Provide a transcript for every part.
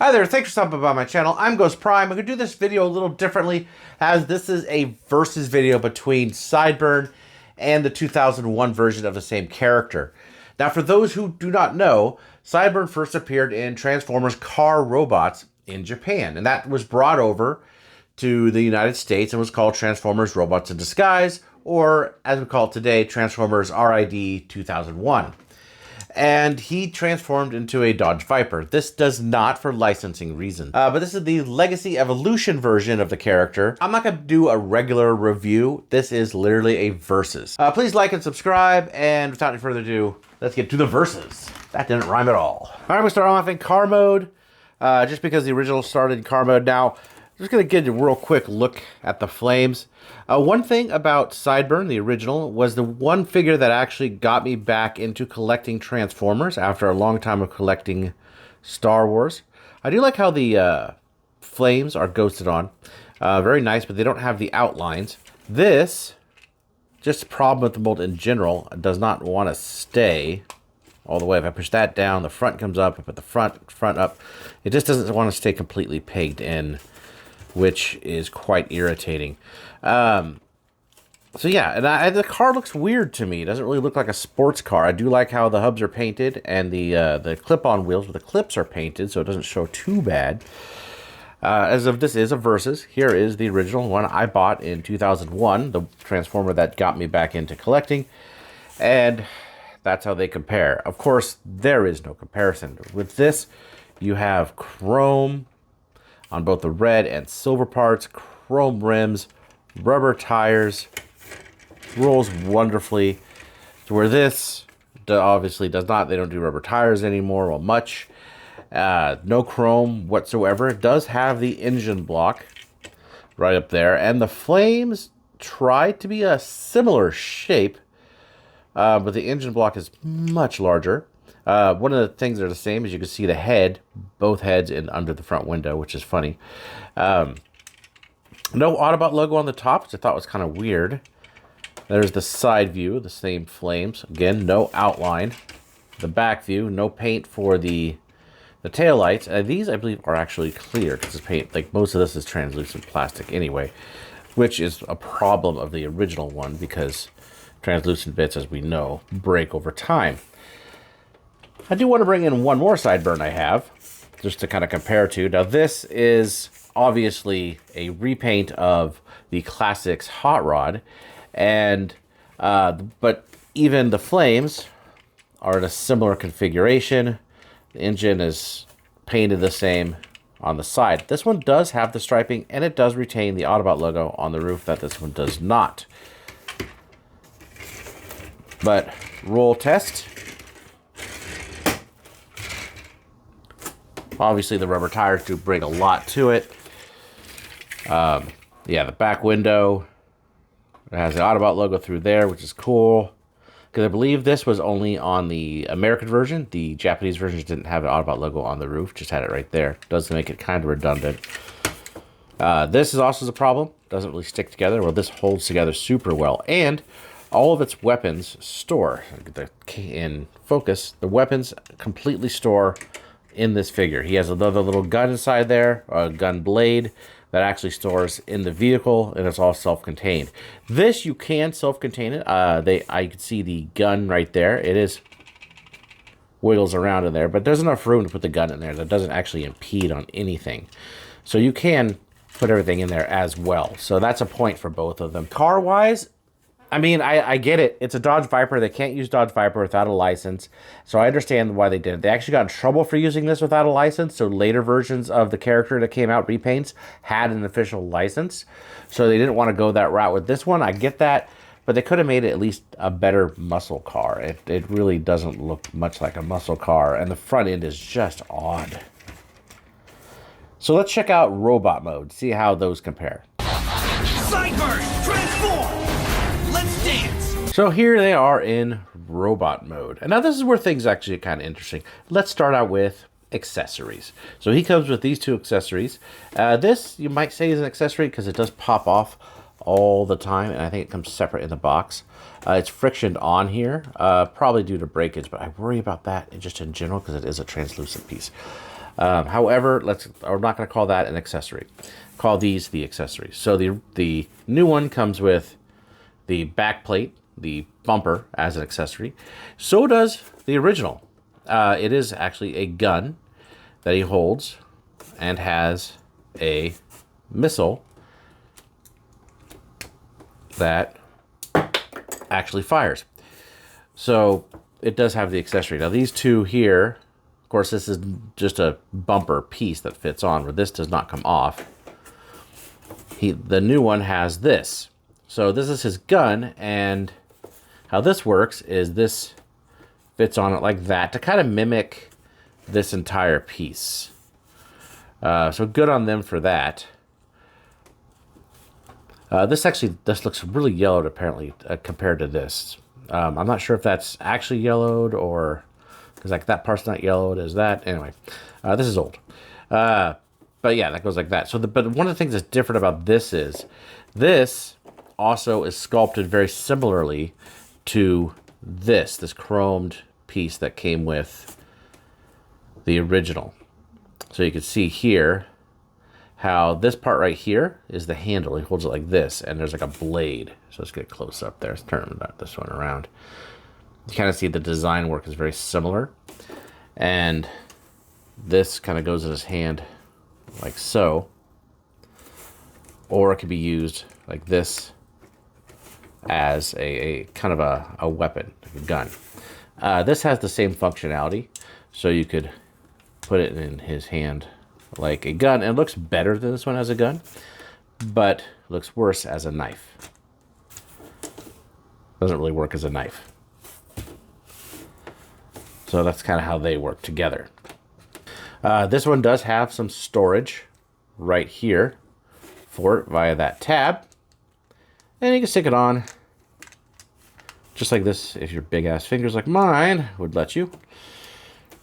Hi there, thanks for stopping by my channel. I'm Ghost Prime. I'm going to do this video a little differently as this is a versus video between Sideburn and the 2001 version of the same character. Now for those who do not know, Sideburn first appeared in Transformers Car Robots in Japan, and that was brought over to the United States and was called Transformers Robots in Disguise, or as we call it today, Transformers RID 2001. And he transformed into a Dodge Viper. This does not for licensing reasons. But this is the Legacy Evolution version of the character. I'm not going to do a regular review. This is literally a versus. Please like and subscribe, and without any further ado, let's get to the versus. That didn't rhyme at all. All right, we start off in car mode, just because the original started in car mode. Now, I'm just going to get a real quick look at the flames. One thing about Sideburn, the original, was the one figure that actually got me back into collecting Transformers after a long time of collecting Star Wars. I do like how the flames are ghosted on. Very nice, but they don't have the outlines. This, just a problem with the mold in general, does not want to stay all the way. If I push that down, the front comes up. I put the front up. It just doesn't want to stay completely pegged in, which is quite irritating. So yeah, and the car looks weird to me. It doesn't really look like a sports car. I do like how the hubs are painted and the clip-on wheels with the clips are painted, so it doesn't show too bad. As of this is a versus, here is the original one I bought in 2001, the Transformer that got me back into collecting, and that's how they compare. Of course, there is no comparison. With this, you have chrome on both the red and silver parts, chrome rims, rubber tires, rolls wonderfully. To where this obviously does not. They don't do rubber tires anymore, well, much. No chrome whatsoever. It does have the engine block right up there, and the flames try to be a similar shape, but the engine block is much larger. One of the things that are the same is you can see the head, both heads in under the front window, which is funny. No Autobot logo on the top, which I thought was kind of weird. There's the side view, the same flames. Again, no outline. The back view, no paint for the taillights. These, I believe, are actually clear because it's paint. Like most of this is translucent plastic anyway, which is a problem of the original one because translucent bits, as we know, break over time. I do want to bring in one more Sideburn I have, just to kind of compare to. Now, this is obviously a repaint of the Classics Hot Rod, and but even the flames are in a similar configuration. The engine is painted the same on the side. This one does have the striping, and it does retain the Autobot logo on the roof that this one does not. But roll test. Obviously, the rubber tires do bring a lot to it. Yeah, the back window, it has the Autobot logo through there, which is cool. Because I believe this was only on the American version. The Japanese versions didn't have an Autobot logo on the roof, just had it right there. Does make it kind of redundant. This is also a problem. Doesn't really stick together. Well, this holds together super well. And all of its weapons store. In focus, the weapons completely store in this figure. He has another little gun inside there, a gun blade that actually stores in the vehicle, and it's all self-contained. This, you can self-contain it. I can see the gun right there. It is wiggles around in there, but there's enough room to put the gun in there that doesn't actually impede on anything. So you can put everything in there as well. So that's a point for both of them. Car-wise, I mean, I get it. It's a Dodge Viper. They can't use Dodge Viper without a license. So I understand why they did it. They actually got in trouble for using this without a license. So later versions of the character that came out, repaints, had an official license. So they didn't want to go that route with this one. I get that. But they could have made it at least a better muscle car. It really doesn't look much like a muscle car. And the front end is just odd. So let's check out robot mode. See how those compare. Sideburn, transform! Let's dance! So here they are in robot mode. And now this is where things actually get kind of interesting. Let's start out with accessories. So he comes with these two accessories. This, you might say, is an accessory because it does pop off all the time, and I think it comes separate in the box. It's frictioned on here, probably due to breakage, but I worry about that just in general because it is a translucent piece. However, we're not going to call that an accessory. Call these the accessories. So the new one comes with the back plate, the bumper as an accessory. So does the original. It is actually a gun that he holds and has a missile that actually fires. So it does have the accessory. Now these two here, of course, this is just a bumper piece that fits on, where this does not come off. The new one has this. So this is his gun, and how this works is this fits on it like that to kind of mimic this entire piece. So good on them for that. This looks really yellowed apparently compared to this. I'm not sure if that's actually yellowed or because like that part's not yellowed as that. Anyway, this is old. But yeah, that goes like that. So but one of the things that's different about this is this also is sculpted very similarly to this chromed piece that came with the original. So you can see here how this part right here is the handle. He holds it like this, and there's like a blade. So let's get close up there. Let's turn this one around. You kind of see the design work is very similar. And this kind of goes in his hand like so. Or it could be used like this as a kind of a weapon, like a gun. This has the same functionality. So you could put it in his hand like a gun. And it looks better than this one as a gun, but looks worse as a knife. Doesn't really work as a knife. So that's kind of how they work together. This one does have some storage right here for it via that tab. And you can stick it on just like this if your big ass fingers like mine would let you.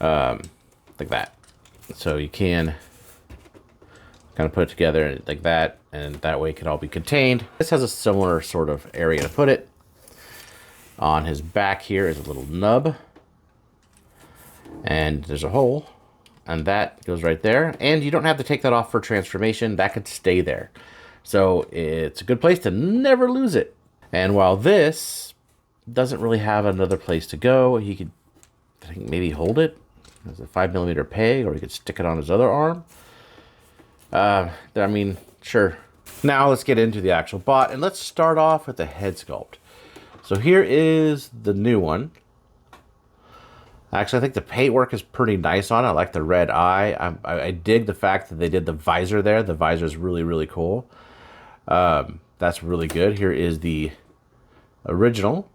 Like that. So you can kind of put it together like that, and that way it can all be contained. This has a similar sort of area to put it. On his back here is a little nub, and there's a hole, and that goes right there. And you don't have to take that off for transformation. That could stay there. So it's a good place to never lose it. And while this doesn't really have another place to go, he could, I think, maybe hold it as a 5mm peg, or he could stick it on his other arm. I mean, sure. Now let's get into the actual bot, and let's start off with the head sculpt. So here is the new one. Actually, I think the paintwork is pretty nice on it. I like the red eye. I dig the fact that they did the visor there. The visor is really, really cool. That's really good. Here is the original.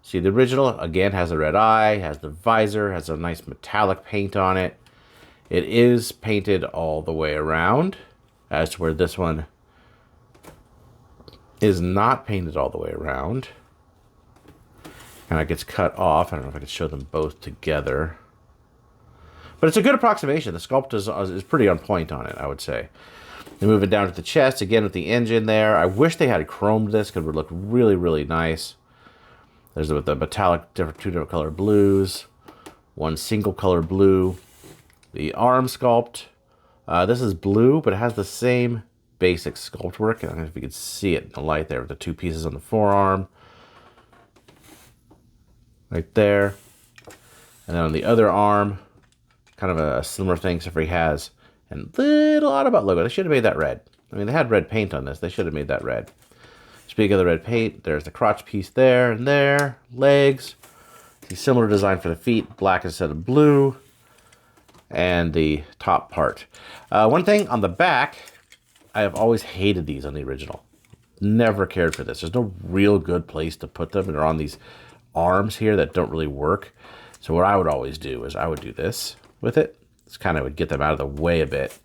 See, the original, again, has a red eye, has the visor, has a nice metallic paint on it. It is painted all the way around, as to where this one is not painted all the way around. Kind of gets cut off. I don't know if I can show them both together. But it's a good approximation. The sculpt is pretty on point on it, I would say. Then moving down to the chest, again with the engine there. I wish they had chromed this, because it would look really, really nice. There's with the metallic, two different color blues. One single color blue. The arm sculpt. This is blue, but it has the same basic sculpt work. I don't know if you can see it in the light there with the two pieces on the forearm. Right there. And then on the other arm, kind of a similar thing, except for he has a little Autobot logo. They should have made that red. I mean, they had red paint on this. They should have made that red. Speaking of the red paint, there's the crotch piece there and there. Legs. See, similar design for the feet. Black instead of blue. And the top part. One thing on the back, I have always hated these on the original. Never cared for this. There's no real good place to put them. They're on these arms here that don't really work. So what I would always do is I would do this with it. This kind of would get them out of the way a bit.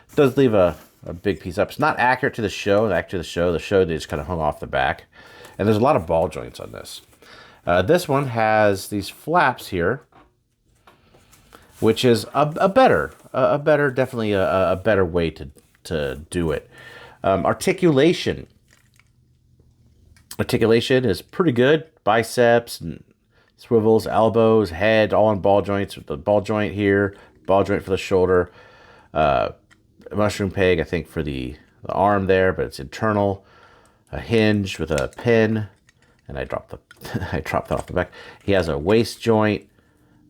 It does leave a big piece up. It's not accurate to the show. Actually, the show they just kind of hung off the back. And there's a lot of ball joints on this. This one has these flaps here, which is definitely a better way to do it. Articulation is pretty good. Biceps and swivels, elbows, head, all on ball joints. With the ball joint here, ball joint for the shoulder. A mushroom peg, I think, for the arm there, but it's internal. A hinge with a pin, and I dropped I dropped that off the back. He has a waist joint,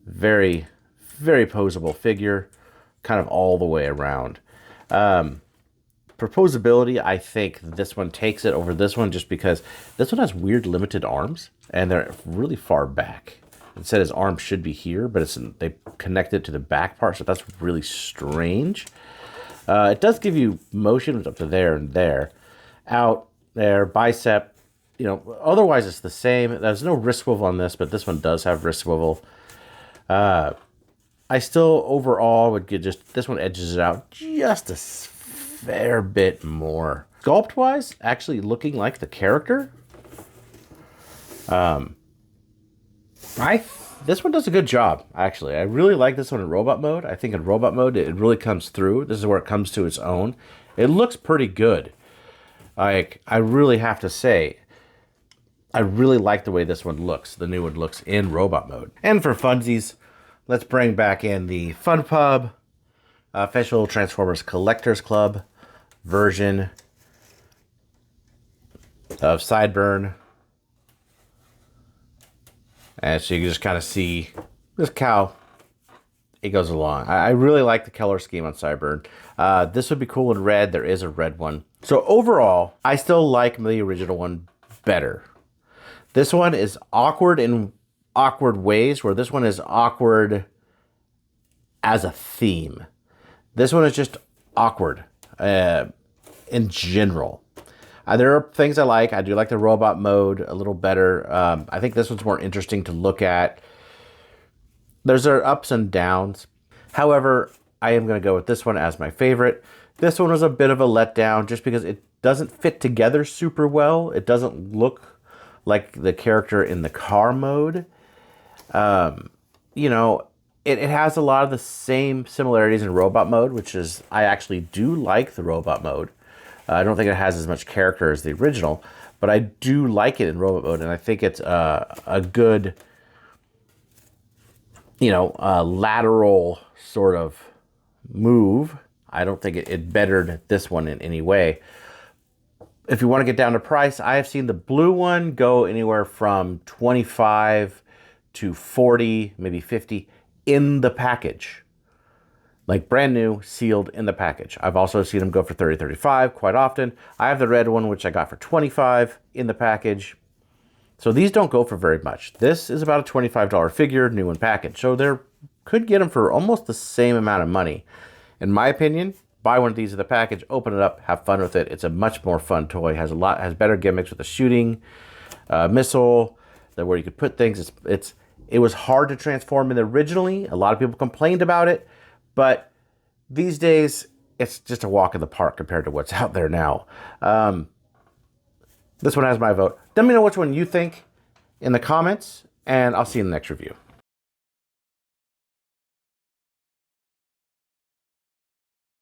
very, very posable figure, kind of all the way around. Proposability, I think this one takes it over this one just because this one has weird limited arms, and they're really far back. It said his arm should be here, but they connect it to the back part, so that's really strange. It does give you motion up to there and there. Out there, bicep, you know, otherwise it's the same. There's no wrist swivel on this, but this one does have wrist swivel. I still overall would get this one edges it out just a fair bit more. Sculpt wise, actually looking like the character. This one does a good job, actually. I really like this one in robot mode. I think in robot mode, it really comes through. This is where it comes to its own. It looks pretty good. Like, I really have to say, I really like the way this one looks. The new one looks in robot mode. And for funsies, let's bring back in the Fun Pub Official Transformers Collectors Club version of Sideburn. And so you can just kind of see this cow. It goes along. I really like the color scheme on Sideburn. This would be cool in red. There is a red one. So overall, I still like the original one better. This one is awkward in awkward ways, where this one is awkward as a theme. This one is just awkward in general. There are things I like. I do like the robot mode a little better. I think this one's more interesting to look at. There's their ups and downs. However, I am going to go with this one as my favorite. This one was a bit of a letdown just because it doesn't fit together super well. It doesn't look like the character in the car mode. You know, it has a lot of the same similarities in robot mode, which is, I actually do like the robot mode. I don't think it has as much character as the original, but I do like it in robot mode, and I think it's a good, you know, lateral sort of move. I don't think it bettered this one in any way. If you want to get down to price, I have seen the blue one go anywhere from 25 to 40, maybe 50 in the package. Like brand new, sealed in the package. I've also seen them go for 30, 35 quite often. I have the red one, which I got for 25 in the package. So these don't go for very much. This is about a $25 figure, new in package. So they could get them for almost the same amount of money. In my opinion, buy one of these in the package, open it up, have fun with it. It's a much more fun toy. Has better gimmicks with the shooting missile, where you could put things. It was hard to transform in originally. A lot of people complained about it. But these days, it's just a walk in the park compared to what's out there now. This one has my vote. Let me know which one you think in the comments, and I'll see you in the next review.